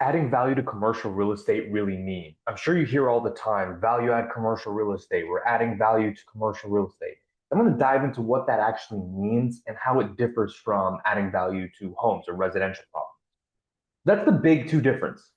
adding value to commercial real estate really mean? I'm sure you hear all the time, value add commercial real estate. We're adding value to commercial real estate. I'm going to dive into what that actually means and how it differs from adding value to homes or residential properties. That's the big two difference.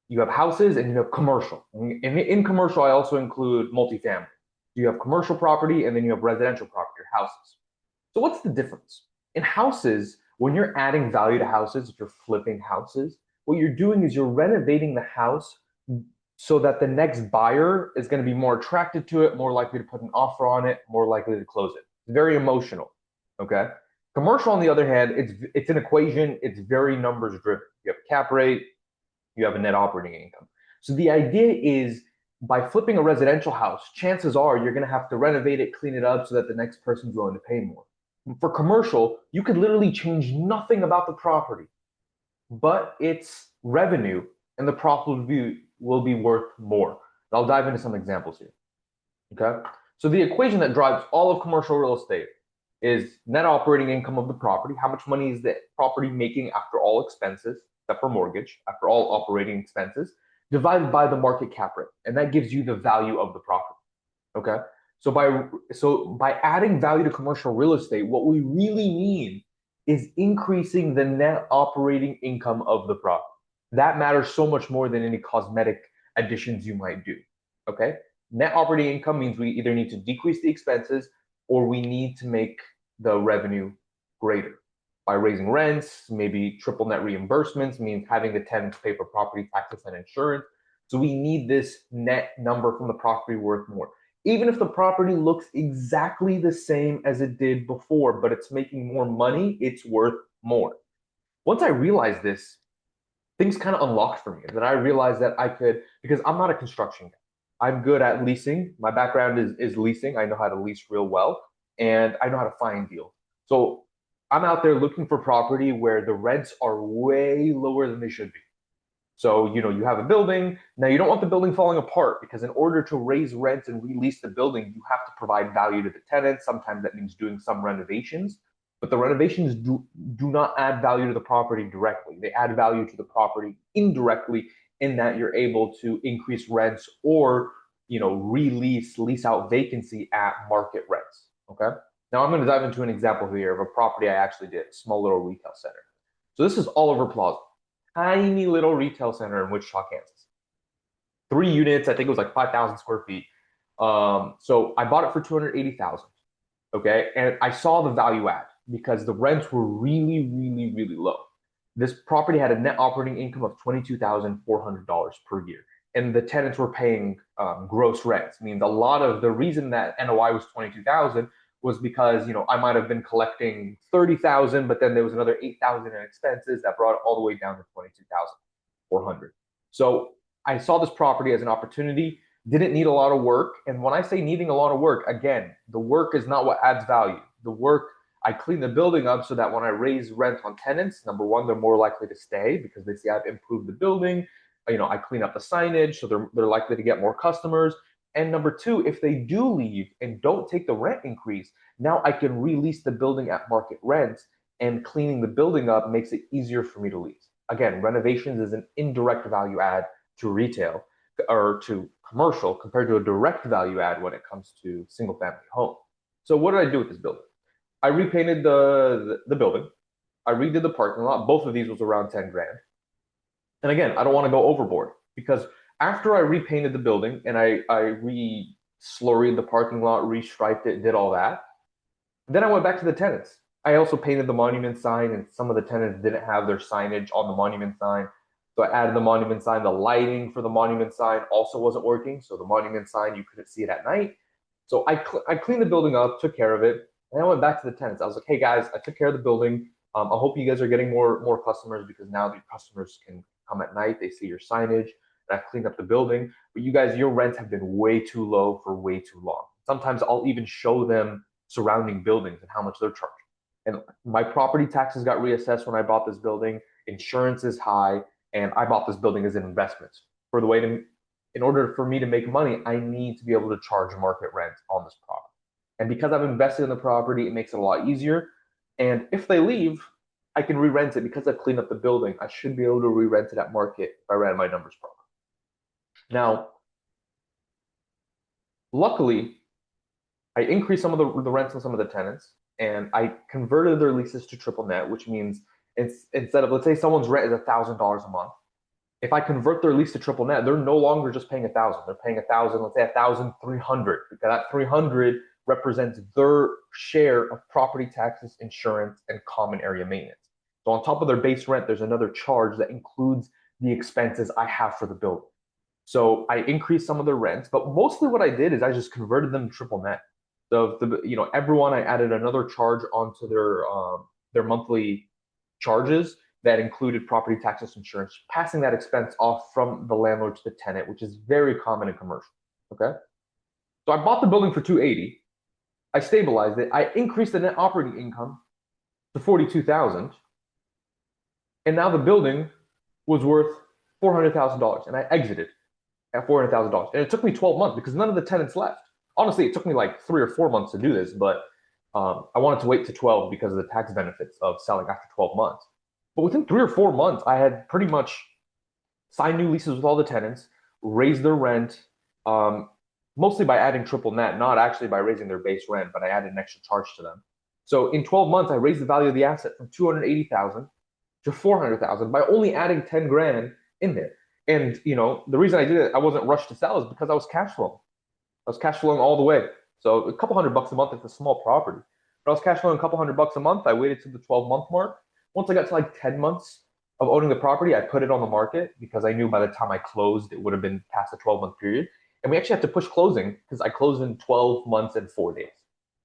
You have houses and you have commercial. In commercial, I also include multifamily. You have commercial property and then you have residential property or houses. So what's the difference? In houses, when you're adding value to houses, if you're flipping houses, what you're doing is you're renovating the house so that the next buyer is going to be more attracted to it, more likely to put an offer on it, more likely to close it. It's very emotional. Okay. Commercial, on the other hand, it's an equation. It's very numbers driven. You have a cap rate, you have a net operating income. So the idea is by flipping a residential house, chances are you're going to have to renovate it, clean it up so that the next person's willing to pay more. For commercial, you could literally change nothing about the property, but its revenue and the profit will be worth more. I'll dive into some examples here. Okay. So the equation that drives all of commercial real estate is net operating income of the property. How much money is the property making after all expenses, except for mortgage, after all operating expenses, divided by the market cap rate. And that gives you the value of the property. Okay. So by adding value to commercial real estate, what we really mean is increasing the net operating income of the property. That matters so much more than any cosmetic additions you might do. Okay. Net operating income means we either need to decrease the expenses or we need to make the revenue greater by raising rents, maybe triple net reimbursements, means having the tenants pay for property taxes and insurance. So we need this net number from the property worth more. Even if the property looks exactly the same as it did before, but it's making more money, it's worth more. Once I realized this, things kind of unlocked for me. Then I realized that I could, because I'm not a construction guy. I'm good at leasing. My background is leasing. I know how to lease real well, and I know how to find deals. So I'm out there looking for property where the rents are way lower than they should be. So, you have a building. Now, you don't want the building falling apart because in order to raise rents and release the building, you have to provide value to the tenants. Sometimes that means doing some renovations, but the renovations do not add value to the property directly. They add value to the property indirectly in that you're able to increase rents or, lease out vacancy at market rents. Okay. Now I'm going to dive into an example here of a property I actually did, a small little retail center. So this is Oliver Plaza, tiny little retail center in Wichita, Kansas. 3 units, I think it was like 5,000 square feet. So I bought it for 280,000. Okay, and I saw the value add because the rents were really, really, really low. This property had a net operating income of $22,400 per year, and the tenants were paying gross rents. Means a lot of the reason that NOI was 22,000 was because I might have been collecting 30,000, but then there was another 8,000 in expenses that brought it all the way down to 22,400. So I saw this property as an opportunity. Didn't need a lot of work, and when I say needing a lot of work, again, the work is not what adds value. The work, I clean the building up so that when I raise rent on tenants, number one, they're more likely to stay because they see I've improved the building. I clean up the signage, so they're likely to get more customers. And number two, if they do leave and don't take the rent increase, now I can release the building at market rents, and cleaning the building up makes it easier for me to lease. Again, renovations is an indirect value add to retail or to commercial compared to a direct value add when it comes to single family home. So what did I do with this building? I repainted the building. I redid the parking lot. Both of these was around 10 grand. And again, I don't want to go overboard because after I repainted the building and I re-slurried the parking lot, restriped it, did all that, then I went back to the tenants. I also painted the monument sign, and some of the tenants didn't have their signage on the monument sign. So I added the monument sign. The lighting for the monument sign also wasn't working. So the monument sign, you couldn't see it at night. So I cleaned the building up, took care of it, and I went back to the tenants. I was like, hey guys, I took care of the building. I hope you guys are getting more customers because now the customers can come at night. They see your signage. And I cleaned up the building. But you guys, your rents have been way too low for way too long. Sometimes I'll even show them surrounding buildings and how much they're charging. And my property taxes got reassessed when I bought this building. Insurance is high, and I bought this building as an investment. In order for me to make money, I need to be able to charge market rent on this property. And because I've invested in the property, it makes it a lot easier. And if they leave, I can re-rent it because I've cleaned up the building. I should be able to re-rent it at market if I ran my numbers properly. Now, luckily, I increased some of the rents on some of the tenants, and I converted their leases to triple net, which means instead of, let's say someone's rent is $1,000 a month. If I convert their lease to triple net, they're no longer just paying 1,000. They're paying 1,000, let's say 1,300, because that 300 represents their share of property taxes, insurance, and common area maintenance. So on top of their base rent, there's another charge that includes the expenses I have for the building. So I increased some of their rents, but mostly what I did is I just converted them to triple net. So everyone, I added another charge onto their monthly charges that included property taxes, insurance, passing that expense off from the landlord to the tenant, which is very common in commercial. Okay, so I bought the building for 280. I stabilized it. I increased the net operating income to 42,000, and now the building was worth $400,000, and I exited at $400,000. And it took me 12 months because none of the tenants left. Honestly, it took me like 3 or 4 months to do this, but I wanted to wait to 12 because of the tax benefits of selling after 12 months. But within 3 or 4 months, I had pretty much signed new leases with all the tenants, raised their rent, mostly by adding triple net, not actually by raising their base rent, but I added an extra charge to them. So in 12 months, I raised the value of the asset from 280,000 to 400,000 by only adding 10 grand in there. And the reason I did it, I wasn't rushed to sell is because I was cash flowing. I was cash flowing all the way. So a couple $100 a month, it's a small property. But I was cash flowing a couple $100 a month. I waited to the 12-month mark. Once I got to like 10 months of owning the property, I put it on the market because I knew by the time I closed, it would have been past the 12-month period. And we actually had to push closing because I closed in 12 months and 4 days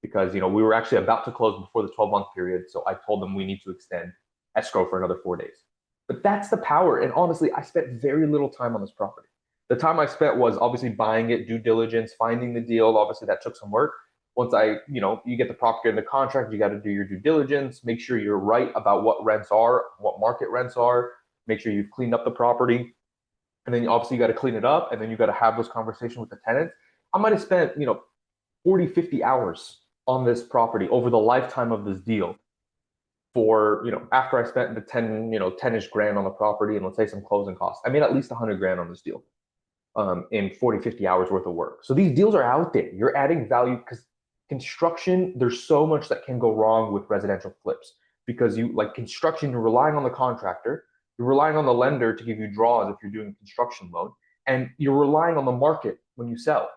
because we were actually about to close before the 12-month period. So I told them we need to extend escrow for another 4 days. But that's the power. And honestly, I spent very little time on this property. The time I spent was obviously buying it, due diligence, finding the deal. Obviously, that took some work. Once you get the property in the contract, you got to do your due diligence, make sure you're right about what rents are, what market rents are, make sure you've cleaned up the property. And then obviously you got to clean it up, and then you got to have those conversations with the tenants. I might have spent, 40, 50 hours on this property over the lifetime of this deal for, after I spent the 10-ish grand on the property and let's say some closing costs. I made at least 100 grand on this deal in 40, 50 hours worth of work. So these deals are out there. You're adding value because construction, there's so much that can go wrong with residential flips because you like construction, you're relying on the contractor, you're relying on the lender to give you draws if you're doing a construction loan, and you're relying on the market when you sell.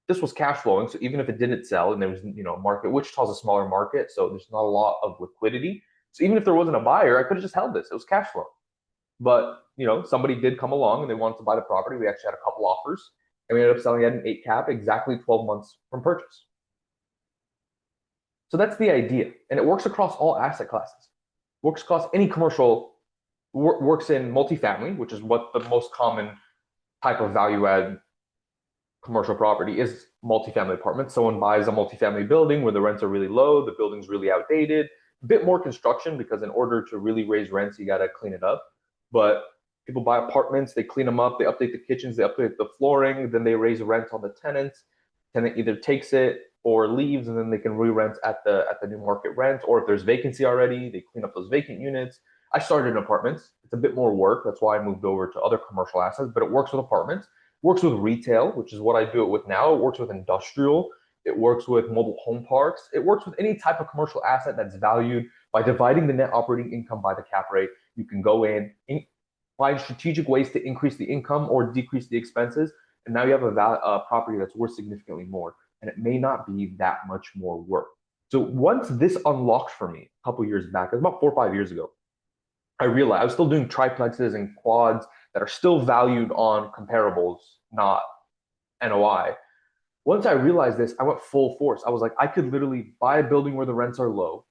This was cash flowing, so even if it didn't sell and there was market, Wichita's a smaller market, so there's not a lot of liquidity. So even if there wasn't a buyer, I could have just held this. It was cash flow. But somebody did come along and they wanted to buy the property. We actually had a couple offers, and we ended up selling at an 8 cap, exactly 12 months from purchase. So that's the idea, and it works across all asset classes. Works across any commercial. Works in multifamily, which is what the most common type of value add commercial property is. Multifamily apartments. Someone buys a multifamily building where the rents are really low, the building's really outdated, a bit more construction because in order to really raise rents, you got to clean it up. But people buy apartments, they clean them up, they update the kitchens, they update the flooring, then they raise rent on the tenants. Tenant either takes it or leaves, and then they can re-rent at the new market rent. Or if there's vacancy already, they clean up those vacant units. I started in apartments. It's a bit more work. That's why I moved over to other commercial assets, but it works with apartments. Works with retail, which is what I do it with now. It works with industrial. It works with mobile home parks. It works with any type of commercial asset that's valued by dividing the net operating income by the cap rate. You can go in, find strategic ways to increase the income or decrease the expenses, and now you have a property that's worth significantly more, and it may not be that much more work. So once this unlocked for me a couple years back, it was about 4 or 5 years ago, I realized I was still doing triplexes and quads that are still valued on comparables, not NOI. Once I realized this, I went full force. I was like, I could literally buy a building where the rents are low,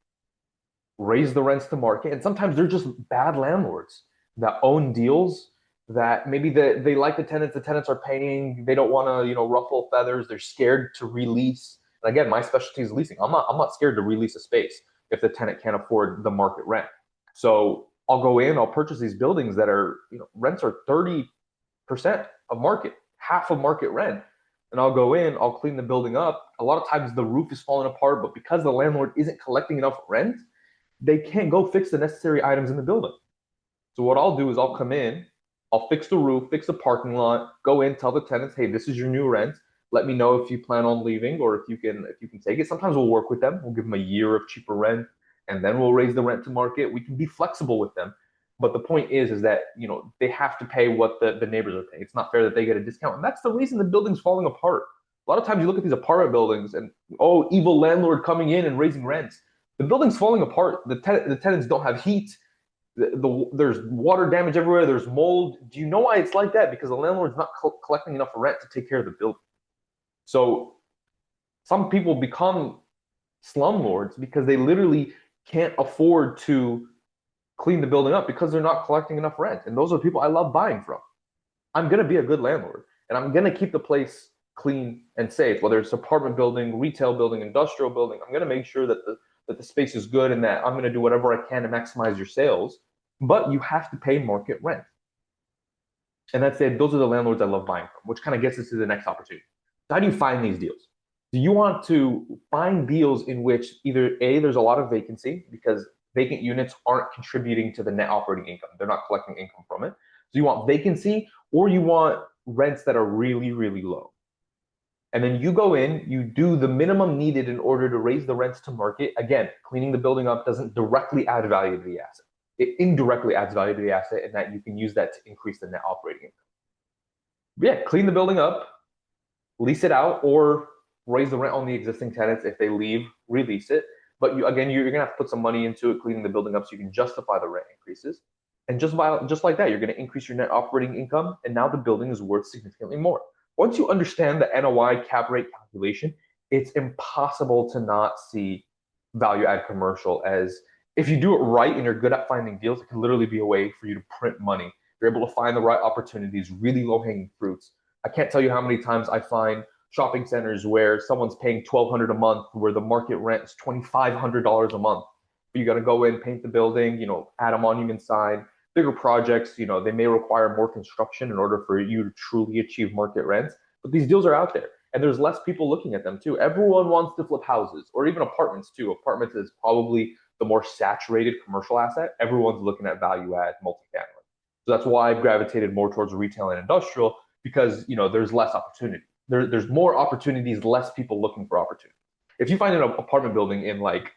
raise the rents to market, and sometimes they're just bad landlords that own deals that maybe they like the tenants are paying, they don't want to ruffle feathers, they're scared to release. And again, my specialty is leasing. I'm not scared to release a space if the tenant can't afford the market rent. So I'll go in, I'll purchase these buildings that are rents are 30% of market, half of market rent. And I'll go in, I'll clean the building up. A lot of times the roof is falling apart, but because the landlord isn't collecting enough rent, they can't go fix the necessary items in the building. So what I'll do is I'll come in, I'll fix the roof, fix the parking lot, go in, tell the tenants, hey, this is your new rent. Let me know if you plan on leaving or if you can take it. Sometimes we'll work with them. We'll give them a year of cheaper rent, and then we'll raise the rent to market. We can be flexible with them. But the point is that they have to pay what the neighbors are paying. It's not fair that they get a discount, and that's the reason the building's falling apart. A lot of times you look at these apartment buildings and oh, evil landlord coming in and raising rents. The building's falling apart. The tenants don't have heat. There's water damage everywhere. There's mold. Do you know why it's like that? Because the landlord's not collecting enough rent to take care of the building. So some people become slumlords because they literally can't afford to clean the building up because they're not collecting enough rent. And those are people I love buying from. I'm going to be a good landlord and I'm going to keep the place clean and safe, whether it's apartment building, retail building, industrial building. I'm going to make sure that the space is good and that I'm going to do whatever I can to maximize your sales. But you have to pay market rent. And that's it. Those are the landlords I love buying from, which kind of gets us to the next opportunity. So how do you find these deals? Do you want to find deals in which either A, there's a lot of vacancy because vacant units aren't contributing to the net operating income. They're not collecting income from it. So you want vacancy or you want rents that are really, really low. And then you go in, you do the minimum needed in order to raise the rents to market. Again, cleaning the building up doesn't directly add value to the asset. It indirectly adds value to the asset in that you can use that to increase the net operating income. But yeah, clean the building up, lease it out, or raise the rent on the existing tenants. If they leave, release it. But you're gonna have to put some money into it, cleaning the building up so you can justify the rent increases. And just like that, you're gonna increase your net operating income, and now the building is worth significantly more. Once you understand the NOI cap rate calculation, it's impossible to not see value add commercial as if you do it right and you're good at finding deals, it can literally be a way for you to print money. You're able to find the right opportunities, really low hanging fruits. I can't tell you how many times I find shopping centers where someone's paying $1,200 a month, where the market rent is $2,500 a month. But you got to go in, paint the building, add a monument sign. Bigger projects, they may require more construction in order for you to truly achieve market rents. But these deals are out there, and there's less people looking at them too. Everyone wants to flip houses, or even apartments too. Apartments is probably the more saturated commercial asset. Everyone's looking at value add multifamily. So that's why I've gravitated more towards retail and industrial because there's less opportunity. There's more opportunities, less people looking for opportunity. If you find an apartment building in like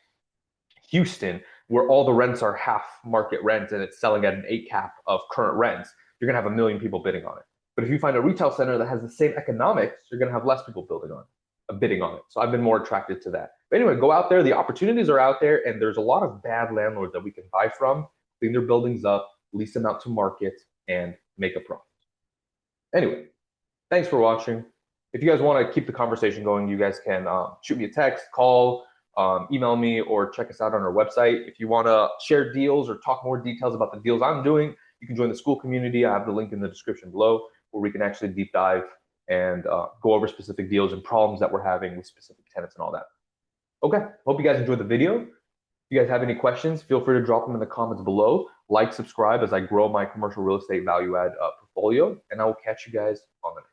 Houston where all the rents are half market rent and it's selling at an 8 cap of current rents, you're gonna have a million people bidding on it. But if you find a retail center that has the same economics, you're gonna have less people bidding on it. So I've been more attracted to that. But anyway, go out there. The opportunities are out there, and there's a lot of bad landlords that we can buy from, clean their buildings up, lease them out to market, and make a profit. Anyway, thanks for watching. If you guys want to keep the conversation going, you guys can shoot me a text, call, email me, or check us out on our website. If you want to share deals or talk more details about the deals I'm doing, you can join the school community. I have the link in the description below where we can actually deep dive and go over specific deals and problems that we're having with specific tenants and all that. Okay, hope you guys enjoyed the video. If you guys have any questions, feel free to drop them in the comments below. Like, subscribe as I grow my commercial real estate value add portfolio, and I will catch you guys on the next.